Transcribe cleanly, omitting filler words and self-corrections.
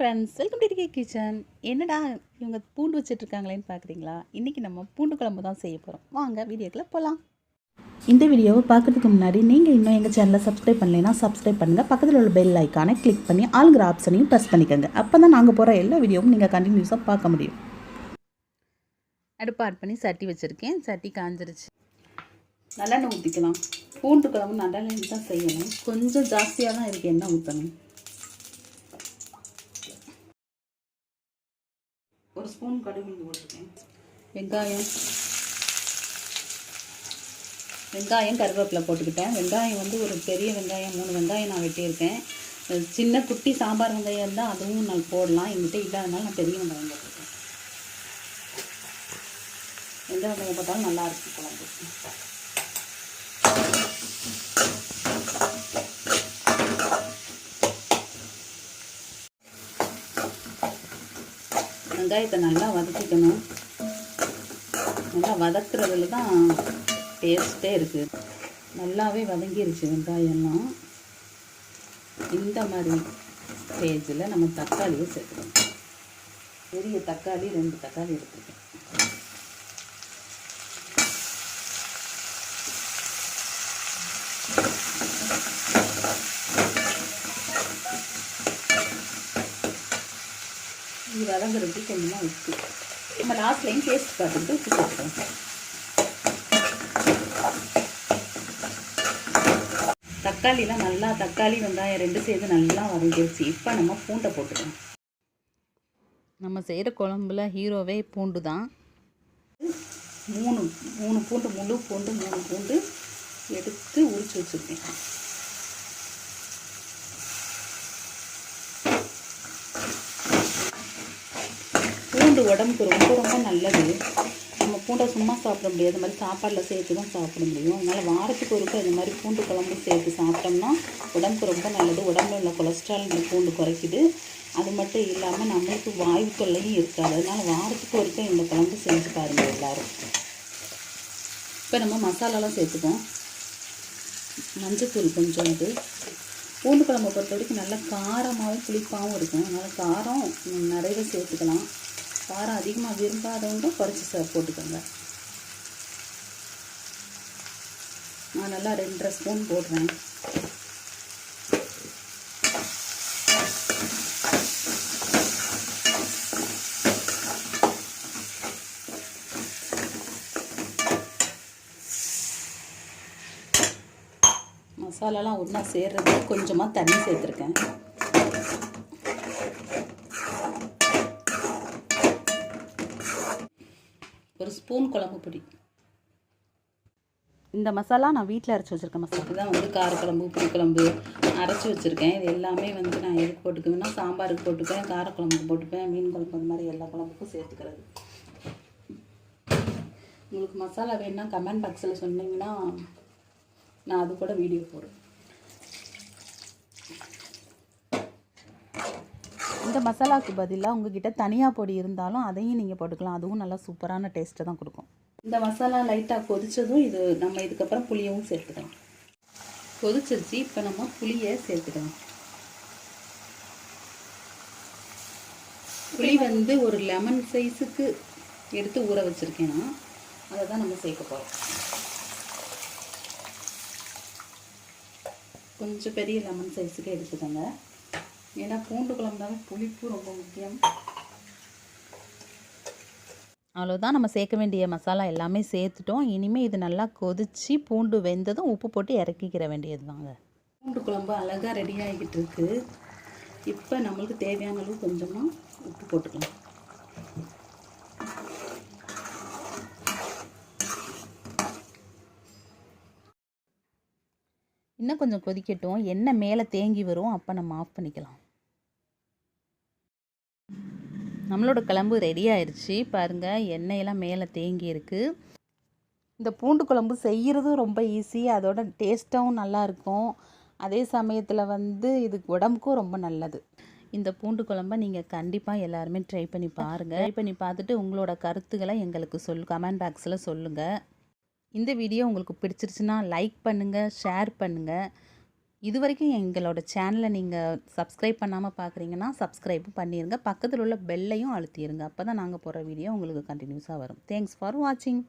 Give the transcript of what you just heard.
Friends, welcome to DK kitchen. என்னடா இவங்க பூண்டு வச்சிட்ருக்காங்களேன்னு பார்க்குறீங்களா? இன்றைக்கி நம்ம பூண்டு குழம்பு தான் செய்ய போகிறோம். வாங்க வீடியோக்குள்ளே போகலாம். இந்த வீடியோவை பார்க்குறதுக்கு முன்னாடி நீங்கள் இன்னும் எங்கள் சேனலை சப்ஸ்கிரைப் பண்ணலைன்னா சப்ஸ்கிரைப் பண்ணுங்கள். பக்கத்தில் உள்ள பெல் ஐக்கானை கிளிக் பண்ணி ஆளுங்கிற ஆப்ஷனையும் ப்ரெஸ் பண்ணிக்கோங்க. அப்போ தான் நாங்கள் போகிற எல்லா வீடியோவும் நீங்கள் கண்டினியூஸாக பார்க்க முடியும். அடுப்பு ஆட் பண்ணி சட்டி வச்சுருக்கேன். சட்டி காஞ்சிருச்சு. நல்லெண்ணெய் ஊற்றிக்கலாம். பூண்டு குழம்பு நல்லெண்ணெய் தான் செய்யணும். கொஞ்சம் ஜாஸ்தியாக தான் இருக்குது எண்ணெய் ஊற்றணும். ஒரு ஸ்பூன் கடுகு போட்டுருக்கேன். வெங்காயம் கருவேப்பிலை போட்டுக்கிட்டேன். வெங்காயம் வந்து ஒரு பெரிய வெங்காயம் 3 வெங்காயம் நான் வெட்டியிருக்கேன். சின்ன குட்டி சாம்பார் வெங்காயம் இருந்தால் அதுவும் நான் போடலாம். எங்கிட்ட இல்லாதனால நான் பெரிய வெங்காயம் போட்டிருக்கேன். எந்த வெங்காயம் போட்டாலும் நல்லாயிருக்கும் குழம்பு. வெங்காயத்தை நல்லா வதக்கிக்கணும். நல்லா வதக்குறதுல தான் டேஸ்ட்டே இருக்குது. நல்லாவே வதங்கிருச்சு வெங்காயம்லாம். இந்த மாதிரி ஸ்டேஜில் நம்ம தக்காளியை சேர்க்கணும். பெரிய தக்காளி 2 தக்காளி எடுத்துருக்கேன். இது வதங்குறதுக்கு கொஞ்சமாக உப்பு. நம்ம லாஸ்ட்லையும் டேஸ்ட் பார்த்துட்டு உப்பு சேர்த்துக்கணும். தக்காளிலாம் நல்லா தக்காளி வெங்காயம் 2 சேர்த்து நல்லா வதங்கிடுச்சு. இப்போ நம்ம பூண்டை போட்டுக்கலாம். நம்ம செய்கிற குழம்புல ஹீரோவே பூண்டு தான். 3 பூண்டு, முழு பூண்டு 3 பூண்டு எடுத்து உரிச்சு வச்சுருக்கேன். பூண்டு உடம்புக்கு ரொம்ப ரொம்ப நல்லது. நம்ம பூண்டை சும்மா சாப்பிட முடியாது. அது மாதிரி சாப்பாடில் சேர்த்து தான் சாப்பிட முடியும். அதனால் வாரத்துக்கு ஒருக்க இந்த மாதிரி பூண்டு குழம்பு சேர்த்து சாப்பிட்டோம்னா உடம்புக்கு ரொம்ப நல்லது. உடம்புல உள்ள கொலஸ்ட்ரால் இந்த பூண்டு குறைக்குது. அது மட்டும் இல்லாமல் நம்மளுக்கு வாயு தொல்லையும் இருக்காது. அதனால் வாரத்துக்கு ஒருக்க இந்த குழம்பு செஞ்சு பாருங்கள் எல்லோரும். இப்போ நம்ம மசாலாலாம் சேர்த்துப்போம். மஞ்சத்தூள் கொஞ்சம். இது பூண்டு குழம்பை பொறுத்த வரைக்கும் நல்லா காரமாகவும் புளிப்பாகவும் இருக்கும். அதனால் காரம் நிறைய சேர்த்துக்கலாம். காரம் அதிகமாக விரும்பாதவங்க குறைச்சி போட்டுக்கோங்க. நான் நல்லா 2.5 ஸ்பூன் போடுறேன். மசாலாலாம் ஒன்றா சேர்றது கொஞ்சமாக தண்ணி சேர்த்துருக்கேன். ஒரு ஸ்பூன் குழம்பு பொடி. இந்த மசாலா நான் வீட்டில் அரைச்சி வச்சுருக்கேன். மசாலா இதுதான் வந்து காரக்குழம்பு, புளிக்குழம்பு அரைச்சி வச்சுருக்கேன். இது எல்லாமே வந்து நான் எதுக்கு போட்டுக்குவேன்னா சாம்பாருக்கு போட்டுப்பேன், காரக்குழம்புக்கு போட்டுப்பேன், மீன் குழம்பு, அந்த மாதிரி எல்லா குழம்புக்கும் சேர்த்துக்கிறது. உங்களுக்கு மசாலா வேணுன்னா கமெண்ட் பாக்ஸில் சொன்னீங்கன்னா நான் அது கூட வீடியோ போடுறேன். இந்த மசாலாவுக்கு பதிலாக உங்ககிட்ட தனியா பொடி இருந்தாலும் அதையும் நீங்கள் போட்டுக்கலாம். அதுவும் நல்லா சூப்பரான டேஸ்ட்டை தான் கொடுக்கும். இந்த மசாலா லைட்டாக கொதித்ததும் நம்ம இதுக்கப்புறம் புளியவும் சேர்த்துக்கலாம். கொதிச்சிருச்சு. இப்போ நம்ம புளியை சேர்த்துக்கலாம். புளி வந்து ஒரு லெமன் சைஸுக்கு எடுத்து ஊற வச்சுருக்கேன்னா அதை தான் நம்ம சேர்க்க போகிறோம். கொஞ்சம் பெரிய லெமன் சைஸுக்கு எடுத்துக்கோங்க. ஏன்னா பூண்டு குழம்புனாவே புளிப்பு ரொம்ப முக்கியம். அவ்வளோதான், நம்ம சேர்க்க வேண்டிய மசாலா எல்லாமே சேர்த்துட்டோம். இனிமேல் இது நல்லா கொதித்து பூண்டு வெந்ததும் உப்பு போட்டு இறக்கிக்கிற வேண்டியது தாங்க. பூண்டு குழம்பு அழகாக ரெடி ஆகிக்கிட்டு இருக்குது. இப்போ நம்மளுக்கு தேவையான அளவு கொஞ்சமாக உப்பு போட்டுக்கலாம். இன்னும் கொஞ்சம் கொதிக்கட்டும். எண்ணெய் மேலே தேங்கி வரும். அப்போ நம்ம ஆஃப் பண்ணிக்கலாம். நம்மளோட குழம்பு ரெடி ஆயிடுச்சு. பாருங்கள், எண்ணெயெல்லாம் மேலே தேங்கி இருக்குது. இந்த பூண்டு குழம்பு செய்கிறதும் ரொம்ப ஈஸி. அதோட டேஸ்ட்டாகவும் நல்லாயிருக்கும். அதே சமயத்தில் வந்து இது உடம்புக்கும் ரொம்ப நல்லது. இந்த பூண்டு குழம்பை நீங்கள் கண்டிப்பாக எல்லாருமே ட்ரை பண்ணி பாருங்கள். ட்ரை பண்ணி பார்த்துட்டு உங்களோட கருத்துக்களை எங்களுக்கு கமெண்ட் பாக்ஸில் சொல்லுங்கள். இந்த வீடியோ உங்களுக்கு பிடிச்சிருச்சுன்னா லைக் பண்ணுங்கள், ஷேர் பண்ணுங்கள். இது வரைக்கும் எங்களோட சேனலை நீங்கள் சப்ஸ்கிரைப் பண்ணாமல் பார்க்குறீங்கன்னா சப்ஸ்கிரைப் பண்ணிடுங்க. பக்கத்தில் உள்ள பெல்லையும் அழுத்திடுங்க. அப்போ தான் நாங்கள் போடுற வீடியோ உங்களுக்கு கண்டினியூஸாக வரும். தேங்க்ஸ் ஃபார் வாட்சிங்.